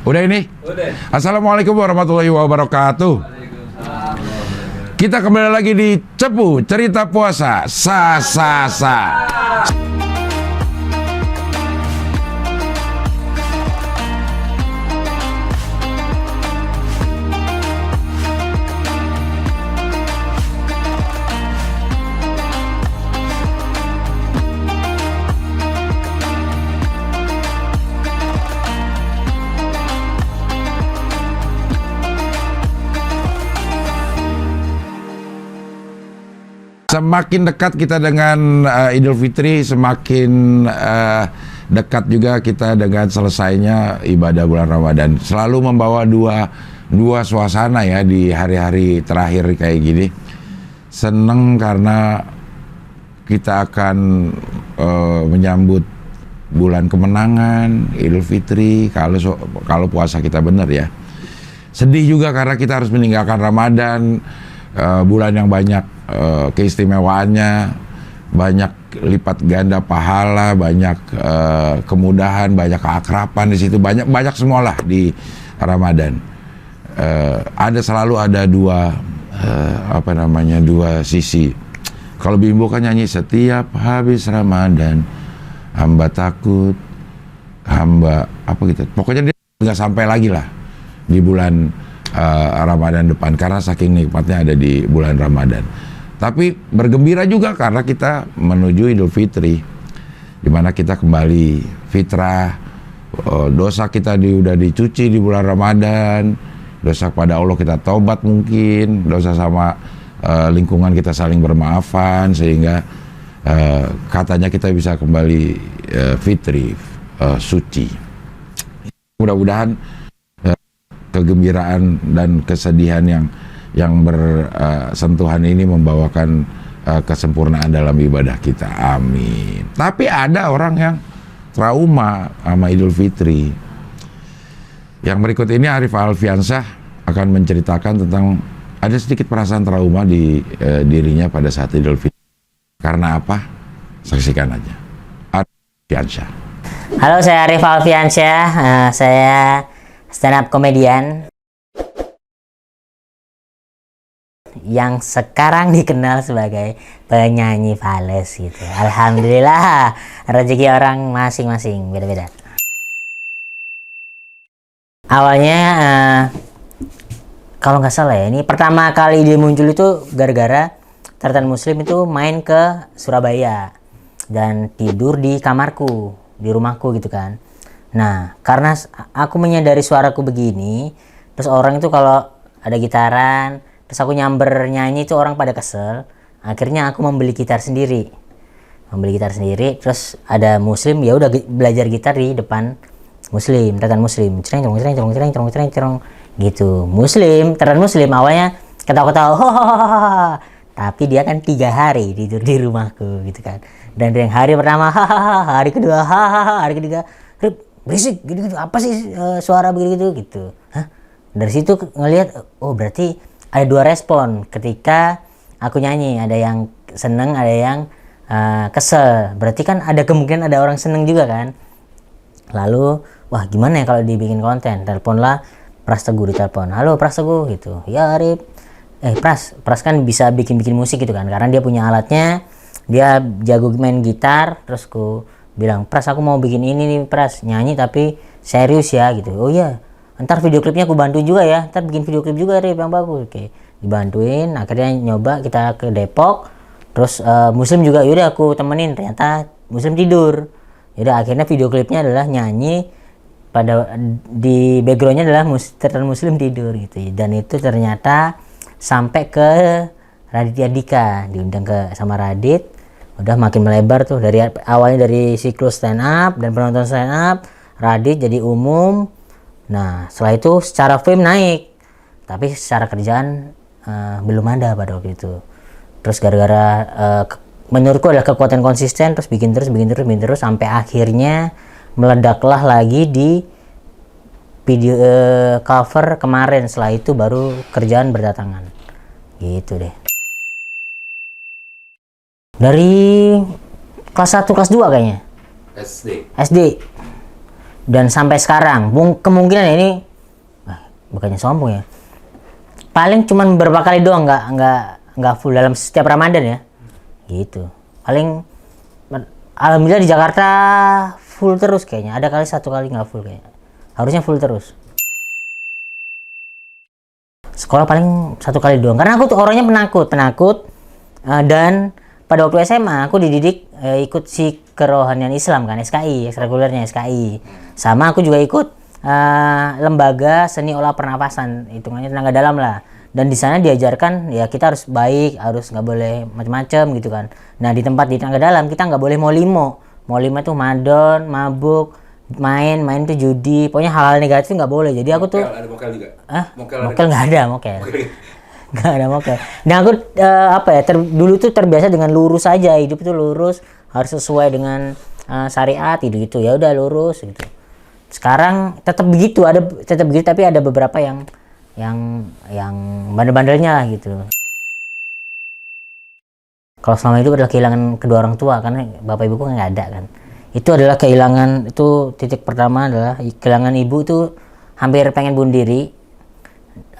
Udah ini? Udah. Assalamualaikum warahmatullahi wabarakatuh. Kita kembali lagi di Cepu Cerita Puasa Sa. Semakin dekat kita dengan Idul Fitri, semakin dekat juga kita dengan selesainya ibadah bulan Ramadan. Selalu membawa dua suasana ya di hari-hari terakhir kayak gini. Seneng karena kita akan menyambut bulan kemenangan Idul Fitri kalau puasa kita benar ya. Sedih juga karena kita harus meninggalkan Ramadan, bulan yang banyak keistimewaannya, banyak lipat ganda pahala, banyak kemudahan, banyak keakraban di situ, banyak semualah di Ramadan. Selalu ada dua sisi. Kalau Bimbo kan nyanyi setiap habis Ramadan hamba takut, hamba apa gitu. Pokoknya dia nggak sampai lagi lah di bulan Ramadan depan karena saking nikmatnya ada di bulan Ramadan. Tapi bergembira juga karena kita menuju Idul Fitri, di mana kita kembali fitrah, dosa kita udah dicuci di bulan Ramadan, dosa kepada Allah kita taubat mungkin, dosa sama lingkungan kita saling bermaafan sehingga katanya kita bisa kembali fitri, suci. Mudah-mudahan kegembiraan dan kesedihan yang bersentuhan ini membawakan kesempurnaan dalam ibadah kita. Amin. Tapi ada orang yang trauma sama Idul Fitri. Yang berikut ini Arif Alfiansyah akan menceritakan tentang ada sedikit perasaan trauma di dirinya pada saat Idul Fitri. Karena apa? Saksikan aja. Arif Alfiansyah. Halo, saya Arif Alfiansyah. Saya stand up komedian yang sekarang dikenal sebagai penyanyi fales gitu. Alhamdulillah, rezeki orang masing-masing beda-beda. Awalnya kalau nggak salah ya, ini pertama kali dia muncul itu gara-gara Tartan Muslim itu main ke Surabaya dan tidur di kamarku, di rumahku gitu kan. Nah, karena aku menyadari suaraku begini, terus orang itu kalau ada gitaran terus aku nyamber nyanyi itu orang pada kesel. Akhirnya aku membeli gitar sendiri. Terus ada Muslim, ya udah belajar gitar di depan Muslim, Tartan Muslim. Cereng gitu. Tartan Muslim awalnya ketawa-ketawa. Tapi dia kan 3 hari tidur di rumahku gitu kan. Dan yang hari pertama hari kedua hari ketiga berisik gitu. Apa sih suara begitu gitu. Hah? Dari situ ngelihat, oh berarti ada 2 respon ketika aku nyanyi, ada yang seneng, ada yang kesel. Berarti kan ada kemungkinan ada orang seneng juga kan. Lalu, wah gimana ya kalau dibikin konten? Teleponlah Pras Teguh, ditelepon. Halo Pras Teguh gitu. Ya Arif. Pras kan bisa bikin musik gitu kan. Karena dia punya alatnya, dia jago main gitar. Terus ku bilang, Pras aku mau bikin ini nih Pras, nyanyi tapi serius ya gitu. Oh iya. Ntar video klipnya aku bantuin juga ya, ntar bikin video klip juga Rip yang bagus. Oke, dibantuin, akhirnya nyoba kita ke Depok. Terus Muslim juga, yaudah aku temenin, ternyata Muslim tidur. Yaudah akhirnya video klipnya adalah nyanyi, di backgroundnya adalah Tartan Muslim tidur gitu. Dan itu ternyata sampai ke Raditya Dika, diundang sama Radit. Udah makin melebar tuh, dari awalnya dari siklus stand up dan penonton stand up, Radit jadi umum. Nah, setelah itu secara fame naik, tapi secara kerjaan belum ada pada waktu itu. Terus gara-gara menurutku adalah kekuatan konsisten, terus bikin terus sampai akhirnya meledaklah lagi di video cover kemarin. Setelah itu baru kerjaan berdatangan. Gitu deh. Dari kelas 1 kelas 2 kayaknya. SD. Dan sampai sekarang kemungkinan ini bukannya sombong ya, paling cuman beberapa kali doang nggak full dalam setiap Ramadan ya gitu. Paling alhamdulillah di Jakarta full terus kayaknya, ada kali satu kali nggak full kayaknya, harusnya full terus. Sekolah paling satu kali doang karena aku tuh orangnya penakut dan pada waktu SMA aku dididik ikut si kerohanian Islam kan, SKI, ekstrakurikulernya SKI. Sama aku juga ikut lembaga seni olah pernapasan, hitungannya tenaga dalam lah. Dan di sana diajarkan ya kita harus baik, harus nggak boleh macam-macam gitu kan. Nah di tempat di tenaga dalam kita nggak boleh molimo itu madon, mabuk, main itu judi, pokoknya hal-hal negatif nggak boleh. Jadi aku tuh ada mokel juga. mokel nggak ada mokel. Nggak ada mokel. Nah aku dulu tuh terbiasa dengan lurus aja, hidup itu lurus, harus sesuai dengan syariat gitu ya udah lurus gitu. Sekarang tetap begitu tapi ada beberapa yang bandel-bandelnya lah gitu. Kalau selama itu adalah kehilangan kedua orang tua karena bapak ibuku nggak ada kan. Itu adalah kehilangan, itu titik pertama adalah kehilangan ibu itu hampir pengen bunuh diri.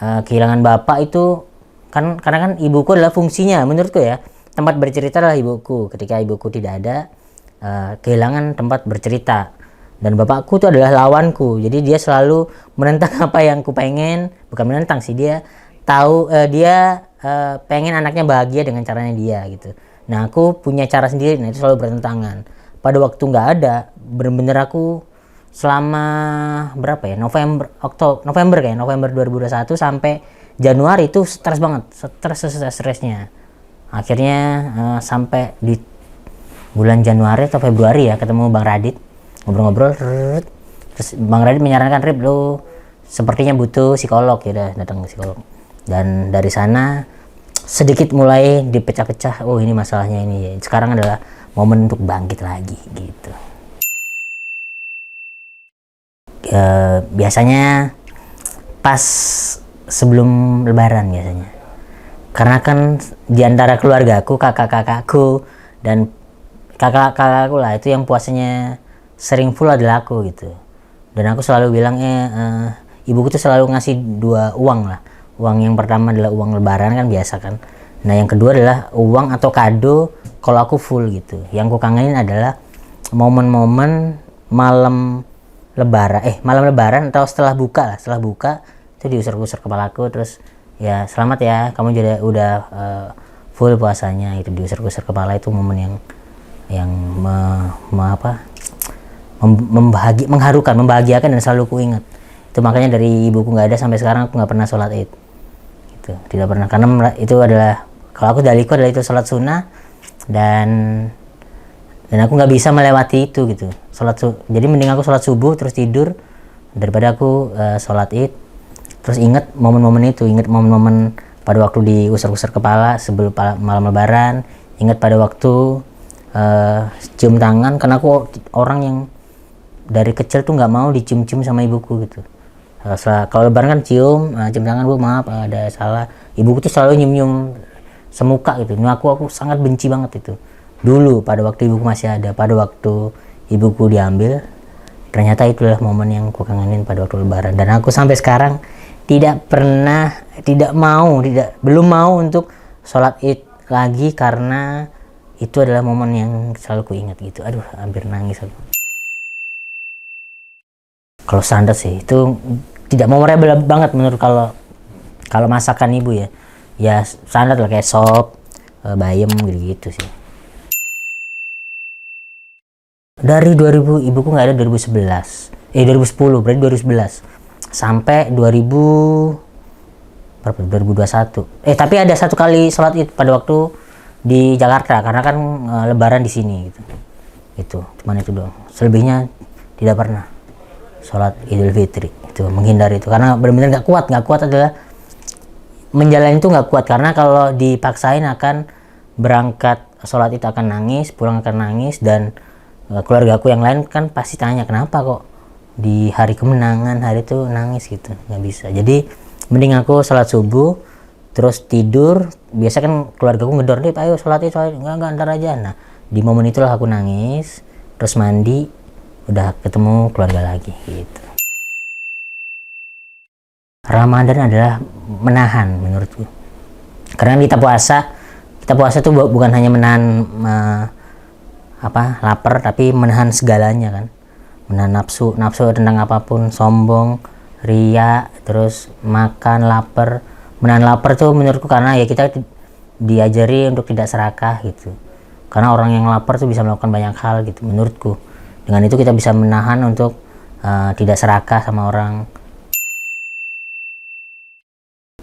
Kehilangan bapak itu kan karena kan ibuku adalah fungsinya menurutku ya, tempat bercerita adalah ibuku. Ketika ibuku tidak ada, kehilangan tempat bercerita. Dan bapakku itu adalah lawanku, jadi dia selalu menentang apa yang ku pengen, bukan menentang sih, dia tahu dia pengen anaknya bahagia dengan caranya dia gitu. Nah aku punya cara sendiri, nah itu selalu bertentangan. Pada waktu nggak ada, bener-bener aku selama berapa ya, November 2021 sampai Januari itu stres banget, stresnya. Akhirnya sampai di bulan Januari atau Februari ya ketemu Bang Radit, ngobrol-ngobrol, terus Bang Radit menyarankan, Rip lu sepertinya butuh psikolog, ya udah datang ke psikolog. Dan dari sana sedikit mulai dipecah-pecah, oh ini masalahnya ini, sekarang adalah momen untuk bangkit lagi gitu. Biasanya pas sebelum lebaran biasanya, karena kan diantara keluargaku, kakak-kakakku dan kakak-kakakku lah itu yang puasanya sering full adalah aku gitu. Dan aku selalu bilang ibuku tuh selalu ngasih dua uang lah. Uang yang pertama adalah uang lebaran kan biasa kan. Nah yang kedua adalah uang atau kado kalau aku full gitu. Yang ku kangenin adalah momen-momen malam lebaran atau setelah buka itu diusir-usir kepalaku, terus ya selamat ya kamu udah full puasanya, itu diusir-usir kepala. Itu momen yang mengharukan, membahagiakan dan selalu ku ingat. Itu makanya dari ibuku nggak ada sampai sekarang aku nggak pernah sholat id gitu, tidak pernah, karena itu adalah, kalau aku daliku adalah itu sholat sunnah dan aku nggak bisa melewati itu gitu. Jadi mending aku sholat subuh terus tidur daripada aku sholat id terus ingat momen-momen itu, ingat momen-momen pada waktu diusir-usir kepala sebelum malam lebaran, ingat pada waktu cium tangan, karena aku orang yang dari kecil tuh nggak mau dicium-cium sama ibuku gitu. Kalau lebaran kan cium tangan, Bu maaf ada salah. Ibuku tuh selalu nyium semuka gitu. Nah aku sangat benci banget itu. Dulu pada waktu ibuku masih ada, pada waktu ibuku diambil, ternyata itulah momen yang ku kangenin pada waktu lebaran. Dan aku sampai sekarang belum mau untuk sholat id lagi karena itu adalah momen yang selalu ku ingat gitu. Aduh, hampir nangis aku. Kalau standar sih itu tidak memorable banget menurut kalau masakan ibu ya. Ya standar lah kayak sop, bayam gitu sih. Dari 2000 ibuku nggak ada 2010 berarti 2011 sampai 2021. Tapi ada satu kali sholat id pada waktu di Jakarta karena kan lebaran di sini gitu. Itu cuman itu doang. Selebihnya tidak pernah sholat Idul Fitri, itu menghindari itu karena benar-benar nggak kuat adalah menjalani itu nggak kuat, karena kalau dipaksain akan berangkat sholat itu akan nangis, pulang akan nangis, dan keluarga aku yang lain kan pasti tanya kenapa kok di hari kemenangan hari itu nangis gitu, nggak bisa. Jadi mending aku sholat subuh terus tidur. Biasa kan keluarga aku ngedor, nih ayo sholat itu, nggak ntar aja. Nah di momen itulah aku nangis, terus mandi, udah ketemu keluarga lagi gitu. Ramadan adalah menahan menurutku, karena kita puasa tuh bukan hanya menahan lapar, tapi menahan segalanya kan, menahan nafsu tentang apapun, sombong, ria, terus makan lapar. Menahan lapar tuh menurutku karena ya kita diajari untuk tidak serakah gitu, karena orang yang lapar tuh bisa melakukan banyak hal gitu menurutku. Dengan itu kita bisa menahan untuk tidak serakah sama orang.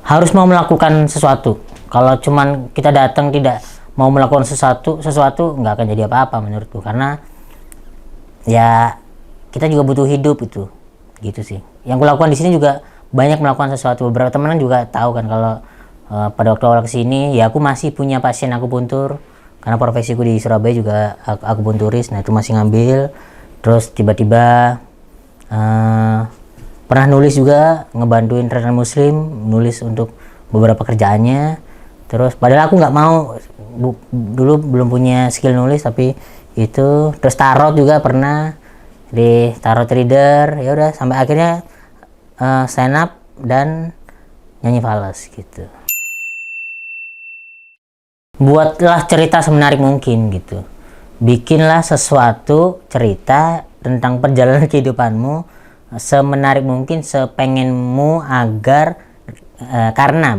Harus mau melakukan sesuatu. Kalau cuman kita datang tidak mau melakukan sesuatu nggak akan jadi apa-apa menurutku, karena ya kita juga butuh hidup itu, gitu sih. Yang aku lakukan di sini juga banyak melakukan sesuatu. Beberapa teman juga tahu kan kalau pada waktu awal kesini ya aku masih punya pasien akupuntur, karena profesiku di Surabaya juga akupunturis. Nah itu masih ngambil. Terus tiba-tiba pernah nulis juga, ngebantuin trainer muslim nulis untuk beberapa kerjaannya. Terus padahal aku nggak mau, dulu belum punya skill nulis, tapi itu. Terus tarot juga pernah di tarot reader, ya udah sampai akhirnya stand up dan nyanyi fals gitu. Buatlah cerita semenarik mungkin gitu, bikinlah sesuatu cerita tentang perjalanan kehidupanmu semenarik mungkin, sepengenmu, agar karena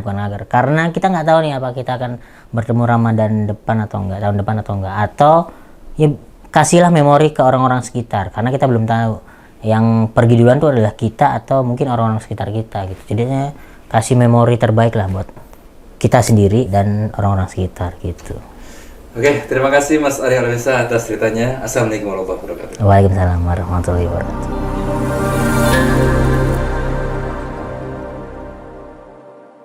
kita nggak tahu nih apa kita akan bertemu Ramadan depan atau enggak, tahun depan atau enggak, atau ya kasihlah memori ke orang-orang sekitar, karena kita belum tahu yang pergi duluan tuh adalah kita atau mungkin orang-orang sekitar kita gitu. Jadinya kasih memori terbaik lah buat kita sendiri dan orang-orang sekitar gitu. Oke, terima kasih Mas Arya Arwesa atas ceritanya. Assalamualaikum warahmatullahi wabarakatuh. Waalaikumsalam warahmatullahi wabarakatuh.